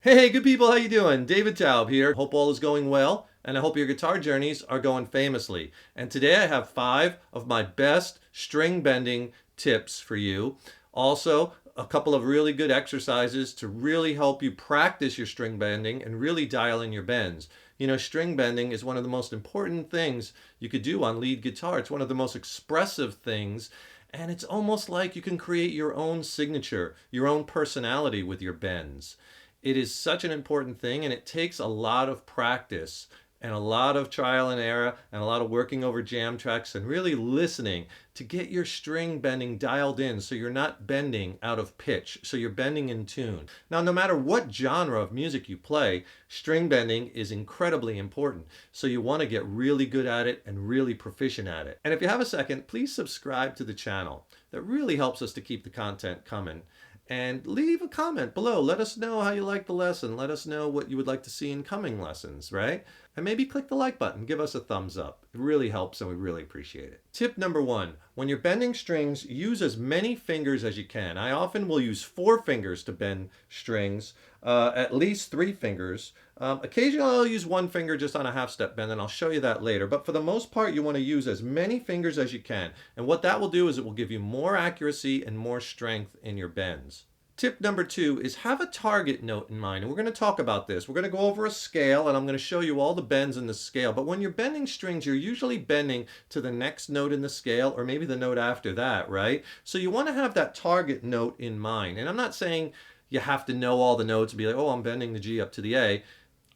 Hey, good people, how you doing? David Taub here. Hope all is going well, and I hope your guitar journeys are going famously. And today I have 5 of my best string bending tips for you. Also, a couple of really good exercises to really help you practice your string bending and really dial in your bends. You know, string bending is one of the most important things you could do on lead guitar. It's one of the most expressive things, and it's almost like you can create your own signature, your own personality with your bends. It is such an important thing, and it takes a lot of practice and a lot of trial and error and a lot of working over jam tracks and really listening to get your string bending dialed in so you're not bending out of pitch, so you're bending in tune. Now, no matter what genre of music you play, string bending is incredibly important. So you want to get really good at it and really proficient at it. And if you have a second, please subscribe to the channel. That really helps us to keep the content coming. And leave a comment below. Let us know how you like the lesson. Let us know what you would like to see in coming lessons, right? And maybe click the like button. Give us a thumbs up. It really helps and we really appreciate it. Tip number 1. When you're bending strings, use as many fingers as you can. I often will use 4 fingers to bend strings, at least 3 fingers. Occasionally I'll use 1 finger just on a half step bend, and I'll show you that later. But for the most part, you want to use as many fingers as you can. And what that will do is it will give you more accuracy and more strength in your bends. Tip number 2 is have a target note in mind. And we're going to talk about this. We're going to go over a scale, and I'm going to show you all the bends in the scale. But when you're bending strings, you're usually bending to the next note in the scale or maybe the note after that, right? So you want to have that target note in mind. And I'm not saying you have to know all the notes and be like, oh, I'm bending the G up to the A.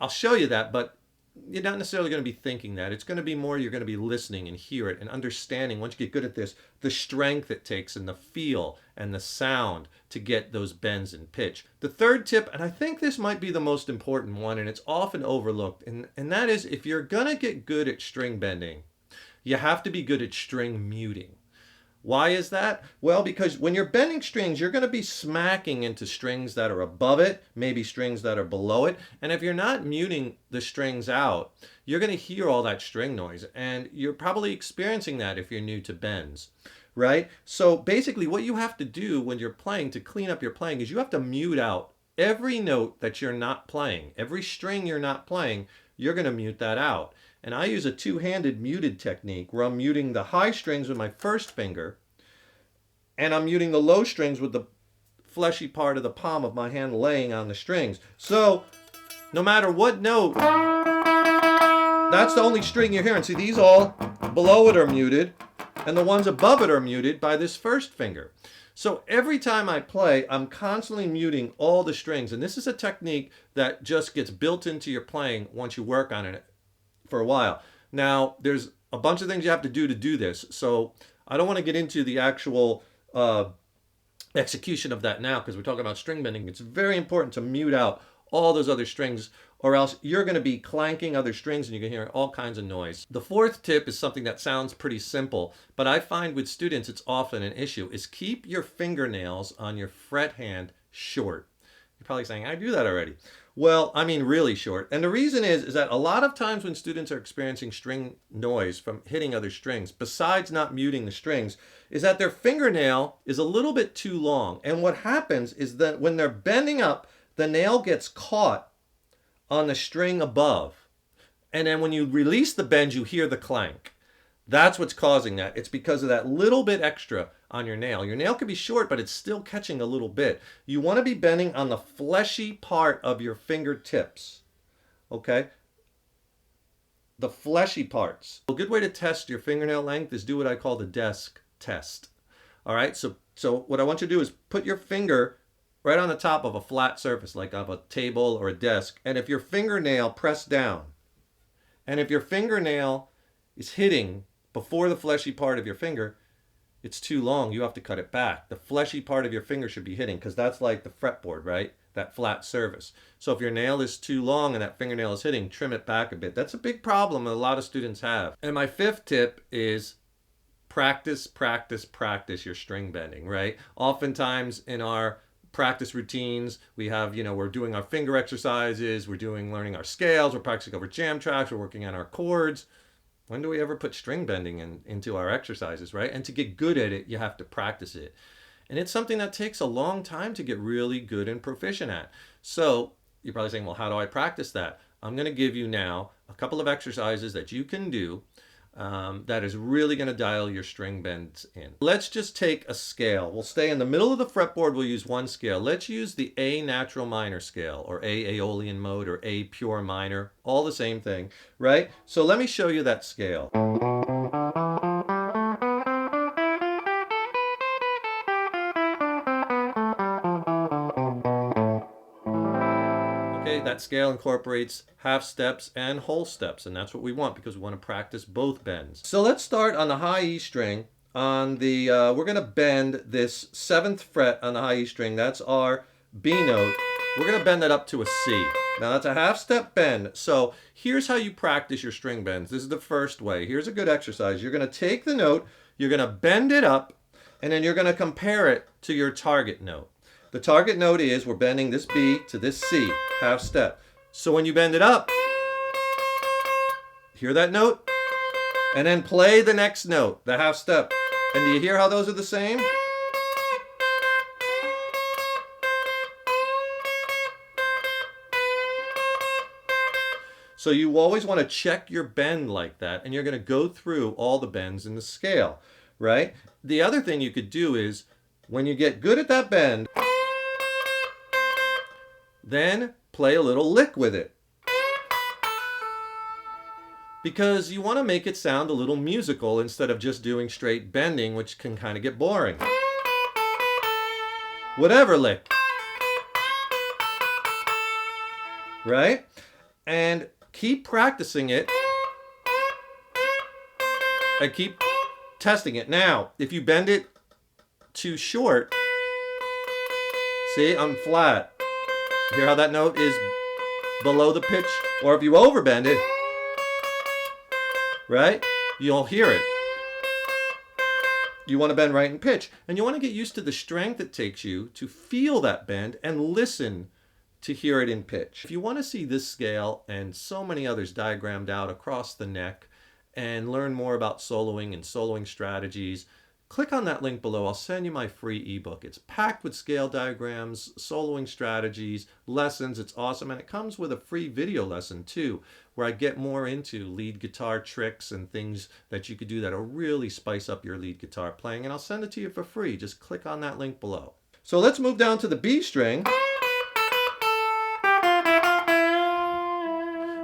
I'll show you that, but you're not necessarily going to be thinking that. It's going to be more you're going to be listening and hear it and understanding, once you get good at this, the strength it takes and the feel and the sound to get those bends in pitch. The third tip, and I think this might be the most important one, and it's often overlooked, and that is if you're going to get good at string bending, you have to be good at string muting. Why is that? Well, because when you're bending strings, you're going to be smacking into strings that are above it, maybe strings that are below it. And if you're not muting the strings out, you're going to hear all that string noise. And you're probably experiencing that if you're new to bends, right? So basically what you have to do when you're playing to clean up your playing is you have to mute out every note that you're not playing. Every string you're not playing, you're going to mute that out. And I use a two-handed muted technique where I'm muting the high strings with my first finger, and I'm muting the low strings with the fleshy part of the palm of my hand laying on the strings. So no matter what note, that's the only string you're hearing. See, these all below it are muted, and the ones above it are muted by this first finger. So every time I play, I'm constantly muting all the strings. And this is a technique that just gets built into your playing once you work on it for a while. Now, there's a bunch of things you have to do this. So I don't want to get into the actual execution of that now because we're talking about string bending. It's very important to mute out all those other strings, or else you're going to be clanking other strings and you can hear all kinds of noise. The fourth tip is something that sounds pretty simple, but I find with students it's often an issue, is keep your fingernails on your fret hand short. You're probably saying, I do that already. Well, I mean really short. And the reason is that a lot of times when students are experiencing string noise from hitting other strings, besides not muting the strings, is that their fingernail is a little bit too long. And what happens is that when they're bending up, the nail gets caught on the string above. And then when you release the bend, you hear the clank. That's what's causing that. It's because of that little bit extra on your nail. Your nail can be short, but it's still catching a little bit. You want to be bending on the fleshy part of your fingertips, okay? The fleshy parts. A good way to test your fingernail length is do what I call the desk test. All right, so what I want you to do is put your finger right on the top of a flat surface, like of a table or a desk, and if your fingernail pressed down, and if your fingernail is hitting before the fleshy part of your finger, it's too long. You have to cut it back. The fleshy part of your finger should be hitting because that's like the fretboard, right? That flat surface. So if your nail is too long and that fingernail is hitting, trim it back a bit. That's a big problem that a lot of students have. And my fifth tip is practice, practice, practice your string bending, right? Oftentimes in our practice routines, we have, we're doing our finger exercises, learning our scales, we're practicing over jam tracks, we're working on our chords. When do we ever put string bending into our exercises, right? And to get good at it, you have to practice it. And it's something that takes a long time to get really good and proficient at. So You're probably saying, well, how do I practice that? I'm going to give you now a couple of exercises that you can do that is really going to dial your string bends in. Let's just take a scale. We'll stay in the middle of the fretboard. We'll use one scale. Let's use the A natural minor scale, or A Aeolian mode, or A pure minor. All the same thing, right? So let me show you that scale. Okay, that scale incorporates half steps and whole steps, and that's what we want because we want to practice both bends. So let's start on the high E string. On the we're going to bend this 7th fret on the high E string. That's our B note. We're going to bend that up to a C. Now that's a half step bend. So here's how you practice your string bends. This is the first way. Here's a good exercise. You're going to take the note, you're going to bend it up, and then you're going to compare it to your target note. The target note is we're bending this B to this C, half step. So when you bend it up, hear that note? And then play the next note, the half step. And do you hear how those are the same? So you always want to check your bend like that, and you're going to go through all the bends in the scale, right? The other thing you could do is, when you get good at that bend, then play a little lick with it. Because you want to make it sound a little musical instead of just doing straight bending, which can kind of get boring. Whatever lick. Right? And keep practicing it. And keep testing it. Now, if you bend it too short, see, I'm flat. Hear how that note is below the pitch? Or if you overbend it, right, you'll hear it. You want to bend right in pitch. And you want to get used to the strength it takes you to feel that bend and listen to hear it in pitch. If you want to see this scale and so many others diagrammed out across the neck and learn more about soloing and soloing strategies, click on that link below. I'll send you my free ebook. It's packed with scale diagrams, soloing strategies, lessons. It's awesome. And it comes with a free video lesson too, where I get more into lead guitar tricks and things that you could do that'll really spice up your lead guitar playing. And I'll send it to you for free. Just click on that link below. So let's move down to the B string.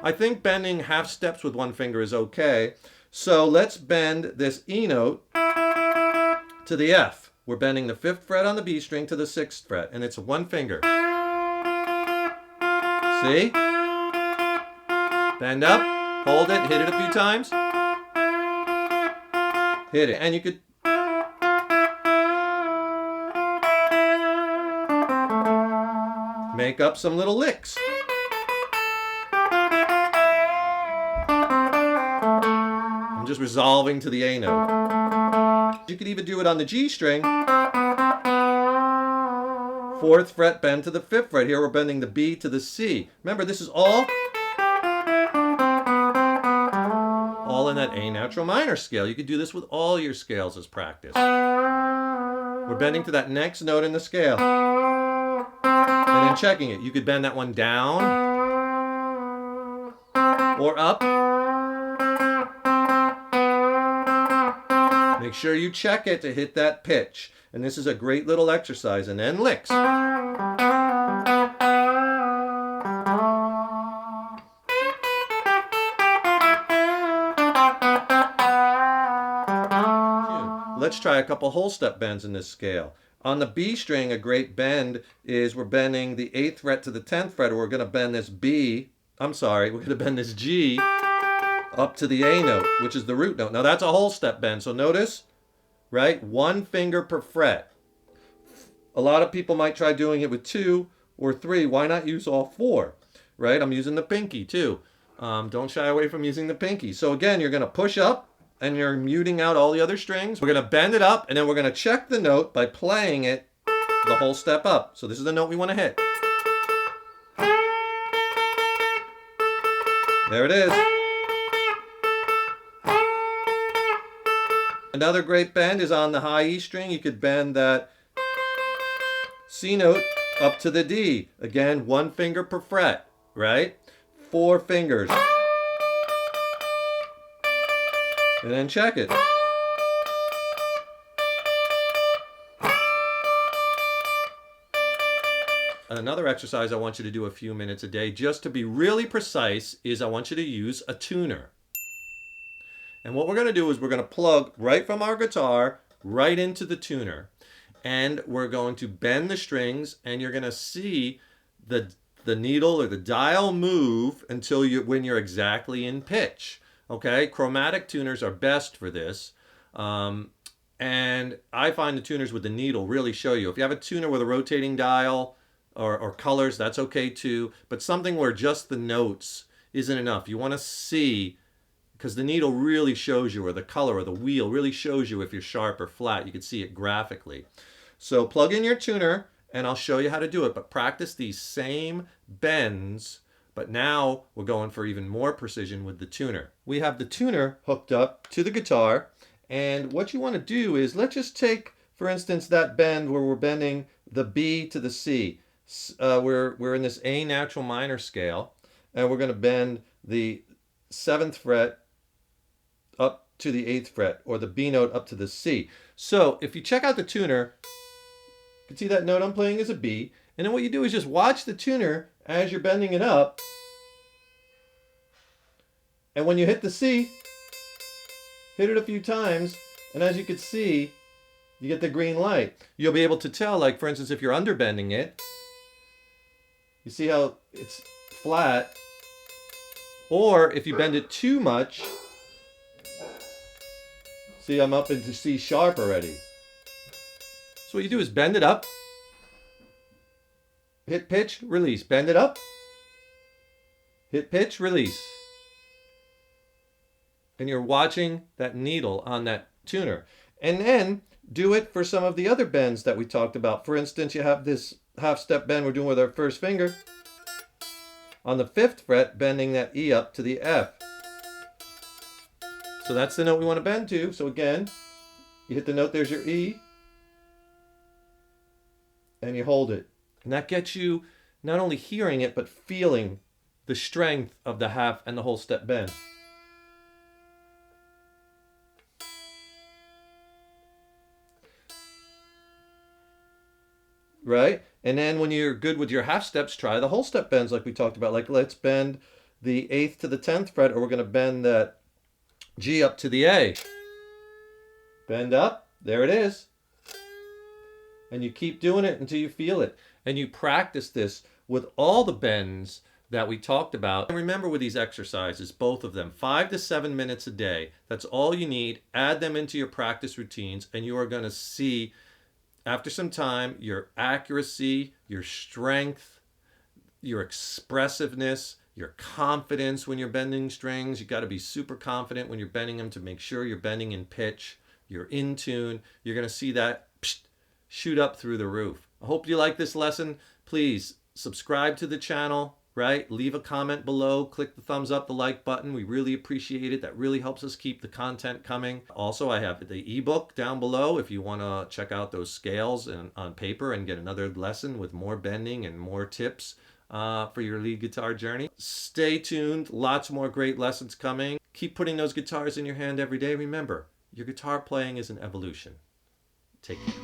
I think bending half steps with one finger is okay. So let's bend this E note to the F. We're bending the 5th fret on the B string to the 6th fret, and it's one finger. See? Bend up, hold it, hit it a few times. Hit it. And you could make up some little licks. I'm just resolving to the A note. You could even do it on the G string. 4th fret bend to the 5th fret. Here we're bending the B to the C. Remember, this is all in that A natural minor scale. You could do this with all your scales as practice. We're bending to that next note in the scale. And then checking it. You could bend that one down or up. Make sure you check it to hit that pitch. And this is a great little exercise. And then licks. Let's try a couple whole step bends in this scale. On the B string, a great bend is we're bending the 8th fret to the 10th fret, or we're going to bend this we're going to bend this G up to the A note, which is the root note. Now that's a whole step bend, so notice, right? One finger per fret. A lot of people might try doing it with 2 or 3. Why not use all 4, right? I'm using the pinky too. Don't shy away from using the pinky. So again, you're going to push up, and you're muting out all the other strings. We're going to bend it up, and then we're going to check the note by playing it the whole step up. So this is the note we want to hit. There it is. Another great bend is on the high E string. You could bend that C note Up to the D. Again, 1 finger per fret, right? 4 fingers. And then check it. Another exercise I want you to do a few minutes a day, just to be really precise, is I want you to use a tuner. And what we're going to do is we're going to plug right from our guitar right into the tuner. And we're going to bend the strings, and you're going to see the needle or the dial move until when you're exactly in pitch. Okay, chromatic tuners are best for this. And I find the tuners with the needle really show you. If you have a tuner with a rotating dial or colors, that's okay too. But something where just the notes isn't enough. You want to see, because the needle really shows you, or the color or the wheel really shows you if you're sharp or flat. You can see it graphically. So plug in your tuner, and I'll show you how to do it. But practice these same bends, but now we're going for even more precision with the tuner. We have the tuner hooked up to the guitar, and what you want to do is, let's just take, for instance, that bend where we're bending the B to the C. We're in this A natural minor scale, and we're going to bend the 7th fret up to the 8th fret, or the B note up to the C. So if you check out the tuner, you can see that note I'm playing is a B, and then what you do is just watch the tuner as you're bending it up, and when you hit the C, hit it a few times, and as you can see, you get the green light. You'll be able to tell, like for instance, if you're underbending it, you see how it's flat, or if you bend it too much, see I'm up into C sharp already. So what you do is bend it up, hit pitch, release, bend it up, hit pitch, release. And you're watching that needle on that tuner. And then do it for some of the other bends that we talked about. For instance, you have this half step bend we're doing with our first finger. On the 5th fret, bending that E up to the F. So that's the note we want to bend to. So again, you hit the note, there's your E, and you hold it. And that gets you not only hearing it, but feeling the strength of the half and the whole step bend. Right? And then when you're good with your half steps, try the whole step bends like we talked about. Like, let's bend the 8th to the 10th fret, or we're going to bend that G up to the A. Bend up. There it is. And you keep doing it until you feel it. And you practice this with all the bends that we talked about. And remember with these exercises, both of them, 5 to 7 minutes a day. That's all you need. Add them into your practice routines, and you are going to see, after some time, your accuracy, your strength, your expressiveness, your confidence when you're bending strings. You got to be super confident when you're bending them to make sure you're bending in pitch, you're in tune. You're going to see that shoot up through the roof. I hope you like this lesson. Please subscribe to the channel, right? Leave a comment below. Click the thumbs up, the like button. We really appreciate it. That really helps us keep the content coming. Also, I have the ebook down below if you want to check out those scales on paper and get another lesson with more bending and more tips for your lead guitar journey. Stay tuned. Lots more great lessons coming. Keep putting those guitars in your hand every day. Remember, your guitar playing is an evolution. Take care.